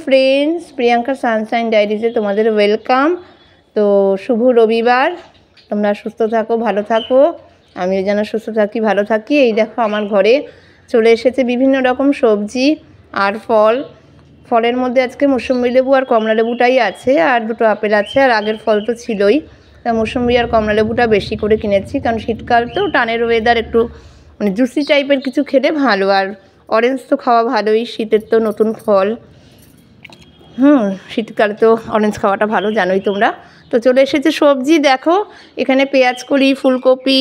Friends, Priyanka Sunshine ডায়েরিজে তোমাদের welcome. তো শুভ রবিবার, তোমরা সুস্থ থাকো, ভালো থাকো, আমিও যেন সুস্থ থাকি, ভালো থাকি। এই দেখো আমার ঘরে চলে এসেছে বিভিন্ন রকম সবজি আর ফলের মধ্যে আজকে মৌসুম্বি লেবু আর কমলা লেবুটাই আছে, আর দুটো আপেল আছে, আর আগের ফল তো ছিলই। তা মৌসুম্বি আর কমলা লেবুটা বেশি করে কিনেছি, কারণ শীতকাল তো, টানের ওয়েদার, একটু মানে জুসি টাইপের কিছু খেলে ভালো। আর অরেঞ্জ তো খাওয়া ভালোই, শীতের তো নতুন ফল। শীতকালে তো অরেঞ্জ খাওয়াটা ভালো, জানোই তোমরা। তো চলে এসেছে সবজি, দেখো এখানে পেঁয়াজকলি, ফুলকপি,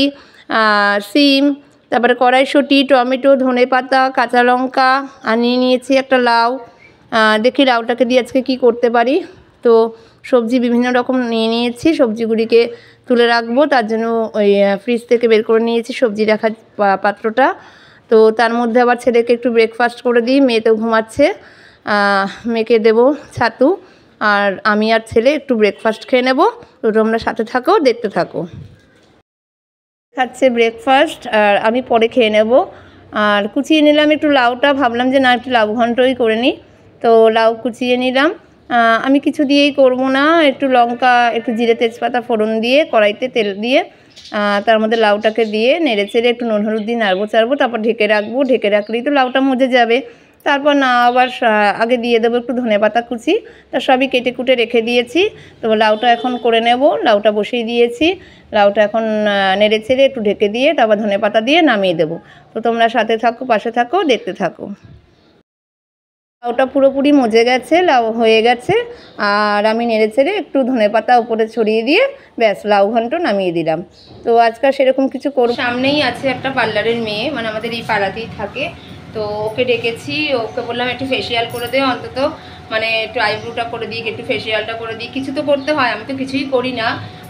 সিম, তারপরে কড়াইশুঁটি, টমেটো, ধনেপাতা, কাঁচা লঙ্কা, আর নিয়েছি একটা লাউ। দেখি লাউটাকে দিয়ে আজকে কী করতে পারি। তো সবজি বিভিন্ন রকম নিয়েছি, সবজিগুলিকে তুলে রাখবো, তার জন্য ওই ফ্রিজ থেকে বের করে নিয়েছি সবজি রাখার পাত্রটা। তো তার মধ্যে আবার ছেলেকে একটু ব্রেকফাস্ট করে দিই, মেয়ে তো ঘুমাচ্ছে, মেয়েকে দেবো ছাতু, আর আমি আর ছেলে একটু ব্রেকফাস্ট খেয়ে নেব। তো তোমরা সাথে থাকো, দেখতে থাকো। খাচ্ছে ব্রেকফাস্ট, আর আমি পরে খেয়ে নেব। আর কুচিয়ে নিলাম একটু লাউটা, ভাবলাম যে না একটু লাউ ঘন্টই করে নিই, তো লাউ কুচিয়ে নিলাম। আমি কিছু দিয়েই করবো না, একটু লঙ্কা, একটু জিরে, তেজপাতা ফোড়ন দিয়ে কড়াইতে তেল দিয়ে তার মধ্যে লাউটাকে দিয়ে নেড়ে চেড়ে একটু নুন হলুদ দিয়ে নাড়বো চাড়বো, তারপর ঢেকে রাখবো। ঢেকে রাখলেই তো লাউটা মজে যাবে। তারপর না আবার আগে দিয়ে দেবো একটু ধনেপাতা কুচি, তা সবই কেটে কুটে রেখে দিয়েছি। তো লাউটা এখন করে নেব, লাউটা বসিয়ে দিয়েছি। লাউটা এখন নেড়ে ছেড়ে একটু ঢেকে দিয়ে তারপর ধনেপাতা দিয়ে নামিয়ে দেবো। তো তোমরা সাথে থাকো, পাশে থাকো, দেখতে থাকো। লাউটা পুরোপুরি মজে গেছে, লাউ হয়ে গেছে, আর আমি নেড়ে ছেড়ে একটু ধনেপাতা উপরে ছড়িয়ে দিয়ে ব্যাস লাউ ঘন্ট নামিয়ে দিলাম। তো আজকাল সেরকম কিছু করব। সামনেই আছে একটা পার্লারের মেয়ে, মানে আমাদের এই পাড়াতেই থাকে। তো ওকে ডেকেছি, ওকে বললাম একটু ফেসিয়াল করে দে, অন্তত মানে একটু আইব্রোটা করে দিই, একটু ফেসিয়ালটা করে দিই, কিছু তো করতে হয়। আমি তো কিছুই করি না,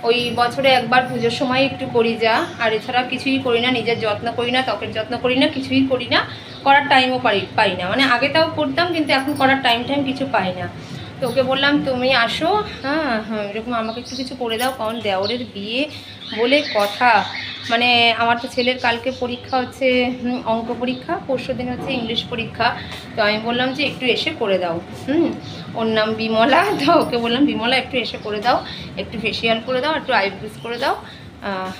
ওই বছরে একবার পুজোর সময় একটু করি যা, আর এছাড়া কিছুই করি না। নিজের যত্ন করি না, ত্বকের যত্ন করি না, কিছুই করি না, করার টাইমও পাই না। মানে আগে তাও করতাম, কিন্তু এখন করার টাইম কিছু পাই না। তো ওকে বললাম তুমি আসো, হ্যাঁ এরকম আমাকে একটু কিছু করে দাও, কারণ দেওরের বিয়ে বলে কথা। মানে আমার তো ছেলের কালকে পরীক্ষা হচ্ছে, অঙ্ক পরীক্ষা, পরশু দিন হচ্ছে ইংলিশ পরীক্ষা। তো আমি বললাম যে একটু এসে করে দাও। ওর নাম বিমলা। তো ওকে বললাম বিমলা একটু এসে করে দাও, একটু ফেসিয়াল করে দাও, একটু আইব্রোস করে দাও।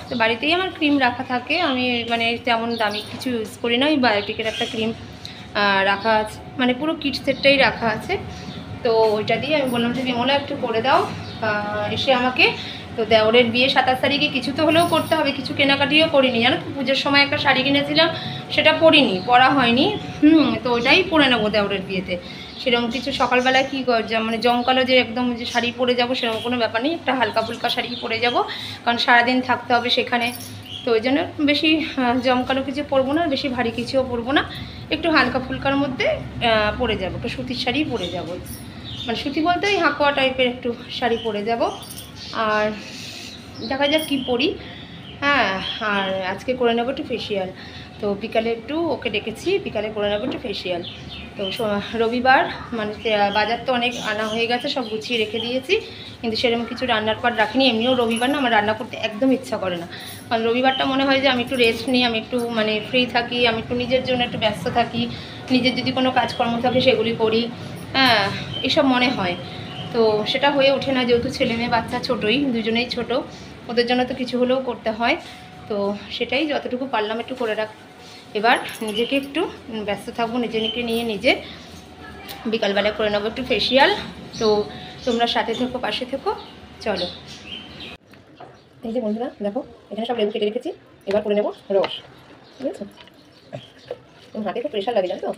তো বাড়িতেই আমার ক্রিম রাখা থাকে, আমি মানে তেমন দামি কিছু ইউজ করি না। ওই বায়োটিকের একটা ক্রিম রাখা আছে, মানে পুরো কিট সেটটাই রাখা আছে। তো ওইটা দিয়ে আমি বললাম যে বিমলা একটু করে দাও এসে আমাকে। তো দেওরের বিয়ে 27 তারিখে কিছু তো হলেও করতে হবে, কিছু কেনাকাটিও করিনি জানো তো। পুজোর সময় একটা শাড়ি কিনেছিলাম, সেটা পরিনি, পরা হয়নি। তো ওইটাই পরে নেবো দেওরের বিয়েতে। সেরকম কিছু সকালবেলায় কি মানে জমকালো যে একদম যে শাড়ি পরে যাবো সেরকম কোনো ব্যাপার নেই, একটা হালকা ফুলকা শাড়ি পরে যাব, কারণ সারাদিন থাকতে হবে সেখানে। তো ওই জন্য বেশি জমকালো কিছু পরবো না, বেশি ভারী কিছুও পরবো না, একটু হালকা ফুলকার মধ্যে পরে যাবো, একটু সুতির শাড়ি পরে যাব। মানে সুতি বলতে ওই হাঁকোয়া টাইপের একটু শাড়ি পরে যাব। আর দেখা যাক কী পরি। হ্যাঁ, আর আজকে করে নেবো একটু ফেসিয়াল। তো বিকালে একটু ওকে ডেকেছি, বিকালে করে নেবো একটু ফেসিয়াল। তো রবিবার, মানে বাজার তো অনেক আনা হয়ে গেছে, সব গুছিয়ে রেখে দিয়েছি, কিন্তু সেরকম কিছু রান্নার পর রাখিনি। এমনিও রবিবার না আমার রান্না করতে একদম ইচ্ছা করে না, কারণ রবিবারটা মনে হয় যে আমি একটু রেস্ট নিই, আমি একটু মানে ফ্রি থাকি, আমি একটু নিজের জন্য একটু ব্যস্ত থাকি, নিজের যদি কোনো কাজকর্ম থাকে সেগুলি করি, হ্যাঁ এসব মনে হয়। তো সেটা হয়ে ওঠে না, যেহেতু ছেলে মেয়ে বাচ্চা ছোটোই, দুজনেই ছোট, ওদের জন্য তো কিছু হলেও করতে হয়। তো সেটাই যতটুকু পারলাম একটু করে রাখ। এবার নিজেকে একটু ব্যস্ত থাকবো, নিজেকে নিয়ে নিজে বিকালবেলায় করে নেবো একটু ফেসিয়াল। তো তোমরা সাথে থেকো, পাশে থেকো, চলো। এই যে বন্ধুরা দেখো, এখানে সব লেবু কেটে রেখেছি, এবার করে নেবো রস, ঠিক আছে। হাতে একটু প্রেশার লাগে জানো তো।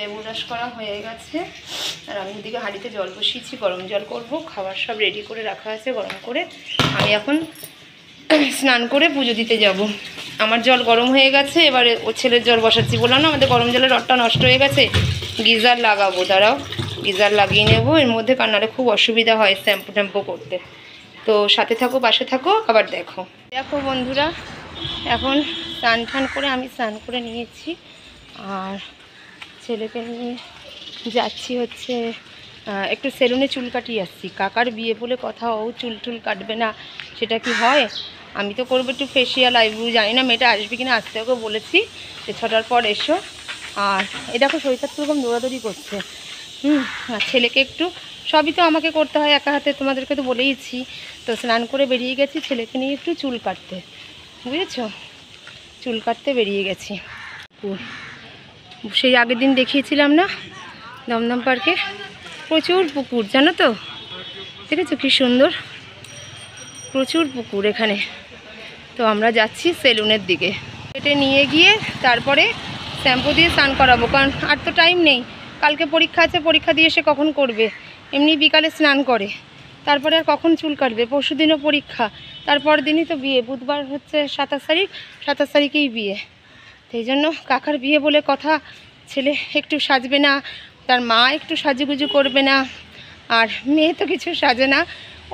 লেবু রস করা হয়ে গেছে, আর আমি ওদিকে হাঁড়িতে জল বসিয়েছি, গরম জল করব। খাবার সব রেডি করে রাখা আছে গরম করে। আমি এখন স্নান করে পুজো দিতে যাব। আমার জল গরম হয়ে গেছে, এবারে ও ছেলের জল বসাচ্ছি। বললাম না আমাদের গরম জলের রডটা নষ্ট হয়ে গেছে, গিজার লাগাবো, দাঁড়াও গিজার লাগিয়ে নেবো এর মধ্যে, কান্নারে খুব অসুবিধা হয় শ্যাম্পু ট্যাম্পু করতে। তো সাথে থাকো, পাশে থাকো, আবার দেখো দেখো বন্ধুরা, এখন স্নান টান করে আমি স্নান করে নিয়েছি, আর ছেলেকে নিয়ে যাচ্ছি হচ্ছে একটু সেলুনে চুল কাটিয়ে আসছি। কাকার বিয়ে বলে কথা, ও চুল টুল কাটবে না, সেটা কি হয়? আমি তো করবো একটু ফেসিয়াল আইব্রু, জানি না মেয়েটা আসবে কিনা, আসতে ওকে বলেছি যে 6টার পর এসো। আর এ দেখো শরীরটা কীরকম দৌড়াদৌড়ি করছে। আর ছেলেকে একটু, সবই তো আমাকে করতে হয় একা হাতে, তোমাদেরকে তো বলেইছি। তো স্নান করে বেরিয়ে গেছি ছেলেকে নিয়ে একটু চুল কাটতে, বুঝেছো? চুল কাটতে বেরিয়ে গেছি। সেই আগের দিন দেখিয়েছিলাম না দমদম পার্কে, প্রচুর পুকুর, জানো তো, দেখেছো কি সুন্দর, প্রচুর পুকুর এখানে। তো আমরা যাচ্ছি সেলুনের দিকে, কেটে নিয়ে গিয়ে তারপরে শ্যাম্পু দিয়ে স্নান করাবো, কারণ আর তো টাইম নেই। কালকে পরীক্ষা আছে, পরীক্ষা দিয়ে সে কখন করবে? এমনি বিকালে স্নান করে, তারপরে আর কখন চুল কাটবে? পরশু দিনও পরীক্ষা, তারপর দিনই তো বিয়ে, বুধবার হচ্ছে 27 তারিখ, 27 তারিখেই বিয়ে। সেই জন্য কাকার বিয়ে বলে কথা, ছেলে একটু সাজবে না, তার মা একটু সাজুগুজু করবে না, আর মেয়ে তো কিছু সাজে না,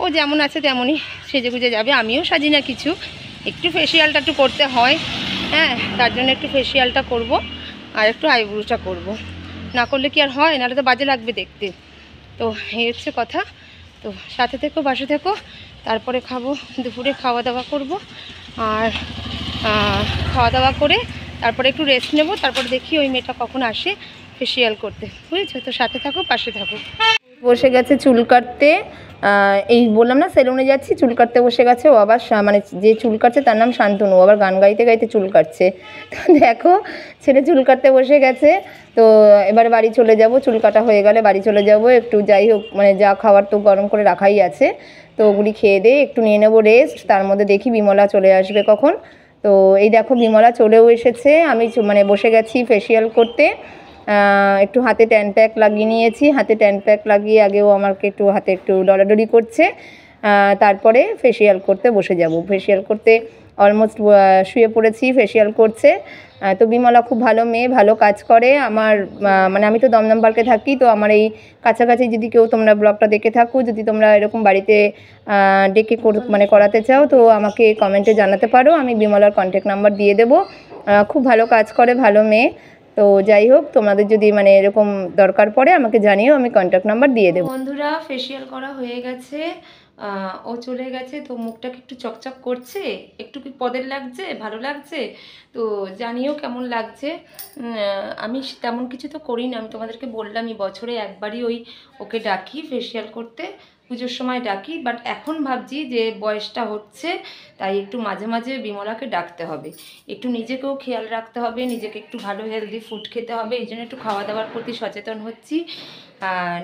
ও যেমন আছে তেমনই সেজেগুজে যাবে। আমিও সাজি না কিছু, একটু ফেসিয়ালটা একটু করতে হয়, হ্যাঁ, তার জন্য একটু ফেসিয়ালটা করব, আর একটু আইব্রোটা করব। না করলে কি আর হয়? নাহলে তো বাজে লাগবে দেখতে। তো এই হচ্ছে কথা। তো সাথে থেকো, বাসে থেকো, তারপরে খাবো, দুপুরে খাওয়া দাওয়া করব, আর খাওয়া দাওয়া করে তারপরে একটু রেস্ট নেব, তারপরে দেখি ওই মেয়েটা কখন আসে ফেসিয়াল করতে, বুঝেছো? তো সাথে থাকো, পাশে থাকো। বসে গেছে চুল কাটতে, এই বললাম না সেলুনে যাচ্ছি, চুল কাটতে বসে গেছে ও আবার, মানে যে চুল কাটছে তার নাম শান্তনু, আবার গান গাইতে গাইতে চুল কাটছে। তো দেখো ছেলে চুল কাটতে বসে গেছে। তো এবার বাড়ি চলে যাব, চুল কাটা হয়ে গেলে বাড়ি চলে যাব, একটু যাই হোক মানে যা খাওয়ার তো গরম করে রাখাই আছে, তো ওগুলি খেয়ে দিয়ে একটু নিয়ে নেবো রেস্ট। তার মধ্যে দেখি বিমলা চলে আসবে কখন। তো এই দেখো বিমলা চলেও এসেছে, আমি মানে বসে গেছি ফেসিয়াল করতে। একটু হাতে ট্যান প্যাক লাগিয়ে নিয়েছি, হাতে ট্যান প্যাক লাগিয়ে আগেও আমাকে একটু হাতে একটু ডলাডলি করছে, তারপরে ফেসিয়াল করতে বসে যাব। ফেসিয়াল করতে অলমোস্ট শুয়ে পড়েছি, ফেসিয়াল করছে। তো বিমলা খুব ভালো মেয়ে, ভালো কাজ করে আমার, মানে আমি তো দমদম পার্কে থাকি, তো আমার এই কাছাকাছি যদি কেউ তোমরা ব্লগটা দেখে থাকো, যদি তোমরা এরকম বাড়িতে ডেকে মানে করাতে চাও, তো আমাকে কমেন্টে জানাতে পারো, আমি বিমলার কন্ট্যাক্ট নাম্বার দিয়ে দেবো। খুব ভালো কাজ করে, ভালো মেয়ে। তো যাই হোক, তোমাদের যদি মানে এরকম দরকার পড়ে আমাকে জানিও, আমি কন্ট্যাক্ট নাম্বার দিয়ে দেবো। বন্ধুরা ফেসিয়াল করা হয়ে গেছে, ও চলে গেছে। তো মুখটাকে একটু চকচক করছে, একটু কি পদের লাগছে, ভালো লাগছে, তো জানিও কেমন লাগছে। আমি তেমন কিছু তো করি না, আমি তোমাদেরকে বললামই বছরে একবারই ওকে ডাকি ফেসিয়াল করতে, পুজোর সময় ডাকি। বাট এখন ভাবছি যে বয়সটা হচ্ছে, তাই একটু মাঝে মাঝে বিমলাকে ডাকতে হবে, একটু নিজেকেও খেয়াল রাখতে হবে, নিজেকে একটু ভালো হেলদি ফুড খেতে হবে। এই জন্য একটু খাওয়া দাওয়ার প্রতি সচেতন হচ্ছি,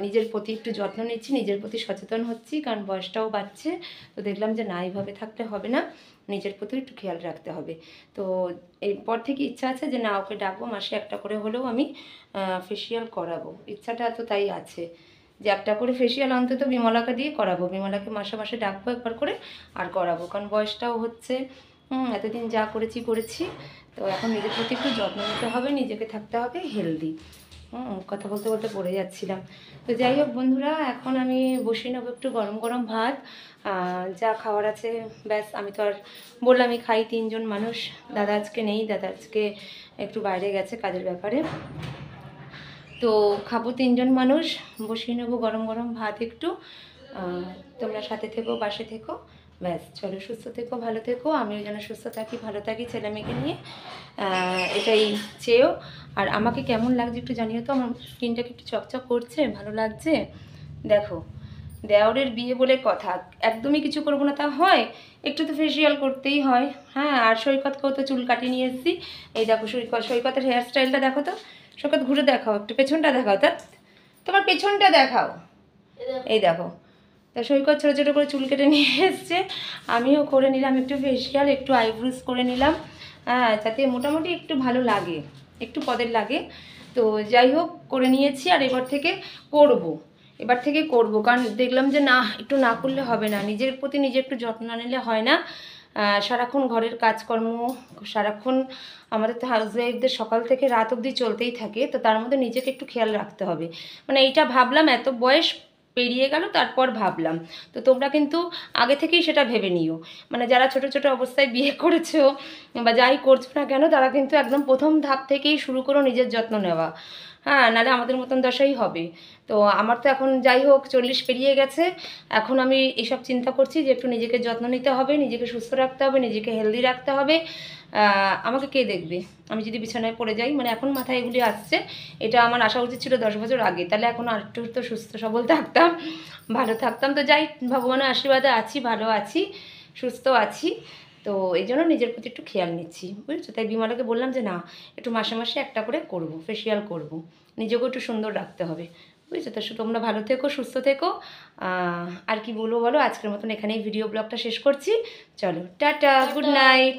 নিজের প্রতি একটু যত্ন নিচ্ছি, নিজের প্রতি সচেতন হচ্ছি, কারণ বয়সটাও বাড়ছে। তো দেখলাম যে না, এইভাবে থাকলে হবে না, নিজের প্রতি একটু খেয়াল রাখতে হবে। তো এরপর থেকে ইচ্ছা আছে যে না, ওকে ডাকবো, মাসে একটা করে হলেও আমি ফেসিয়াল করাবো, ইচ্ছাটা তো তাই আছে যে একটা করে ফেসিয়াল অন্তত বিমলাকে দিয়ে করাবো, বিমলাকে মাসে মাসে ডাকবো একবার করে আর করাবো, কারণ বয়সটাও হচ্ছে। এতদিন যা করেছি, তো এখন নিজের প্রতি একটু যত্ন নিতে হবে, নিজেকে থাকতে হবে হেলদি। কথা বলতে বলতে পড়ে যাচ্ছিলাম। তো যাই হোক বন্ধুরা, এখন আমি বসিয়ে নেবো একটু গরম গরম ভাত, যা খাওয়ার আছে ব্যাস। আমি তো আর বললামই খাই, 3 জন মানুষ, দাদা আজকে নেই, দাদা আজকে একটু বাইরে গেছে কাজের ব্যাপারে। তো খাবো 3 জন মানুষ, বসিয়ে নেবো গরম গরম ভাত একটু। তোমরা সাথে থেকো, পাশে থেকো, ব্যাস। চলো, সুস্থ থেকো, ভালো থেকো, আমিও যেন সুস্থ থাকি, ভালো থাকি ছেলে মেয়েকে নিয়ে, এটাই চেয়েও। আর আমাকে কেমন লাগছে একটু জানিও তো, আমার স্কিনটাকে একটু চকচক করছে, ভালো লাগছে। দেখো দেওরের বিয়ে বলে কথা, একদমই কিছু করবো না তা হয়, একটু তো ফেসিয়াল করতেই হয়। হ্যাঁ, আর সৈকতকেও তো চুল কাটিয়ে নিয়ে এসেছি। এই দেখো সৈকতের হেয়ার স্টাইলটা দেখো তো, সৈকত ঘুরে দেখাও, একটু পেছনটা দেখাও, তা তোমার পেছনটা দেখাও, এই দেখো। তা সৈকত ছোটো ছোটো করে চুল কেটে নিয়ে এসছে, আমিও করে নিলাম একটু ফেসিয়াল, একটু আইব্রোজ করে নিলাম, যাতে মোটামুটি একটু ভালো লাগে, একটু পদের লাগে। তো যাই হোক, করে নিয়েছি, আর এবার থেকে করব, কারণ দেখলাম যে না, একটু না করলে হবে না, নিজের প্রতি নিজে একটু যত্ন না নিলে হয় না। সারাক্ষণ ঘরের কাজকর্ম, সারাক্ষণ আমাদের তো হাউসওয়াইফদের সকাল থেকে রাত অবধি চলতেই থাকে, তো তার মধ্যে নিজেকে একটু খেয়াল রাখতে হবে। মানে এইটা ভাবলাম, এত বয়স পেরিয়ে গেল তারপর ভাবলাম। তো তোমরা কিন্তু আগে থেকেই সেটা ভেবে নিও। মানে যারা ছোট ছোট অবস্থায় বিয়ে করেছো বা যাই করছো না কেন, তারা কিন্তু একদম প্রথম ধাপ থেকেই শুরু করো নিজের যত্ন নেওয়া। হ্যাঁ, নাহলে আমাদের মতন দশাই হবে। তো আমার তো এখন যাই হোক 40 পেরিয়ে গেছে, এখন আমি এসব চিন্তা করছি যে একটু নিজেকে যত্ন নিতে হবে, নিজেকে সুস্থ রাখতে হবে, নিজেকে হেলদি রাখতে হবে। আমাকে কে দেখবে আমি যদি বিছানায় পড়ে যাই? মানে এখন মাথায় এগুলি আসছে। এটা আমার আসা উচিত ছিল 10 বছর আগে, তাহলে এখন আর একটু তো সুস্থ সবল থাকতাম, ভালো থাকতাম। তো যাই, ভগবানের আশীর্বাদে আছি, ভালো আছি, সুস্থ আছি। তো এই জন্য নিজের প্রতি একটু খেয়াল নিচ্ছি, বুঝেছো? তাই বিমলাকে বললাম যে না, একটু মাসে মাসে একটা করে করব, ফেসিয়াল করব, নিজেকেও একটু সুন্দর রাখতে হবে, বুঝেছো? তো তোমরা ভালো থেকো, সুস্থ থেকো। আর কি বলবো বলো, আজকের মতন এখানেই ভিডিও ব্লগটা শেষ করছি। চলো, টাটা, গুড নাইট।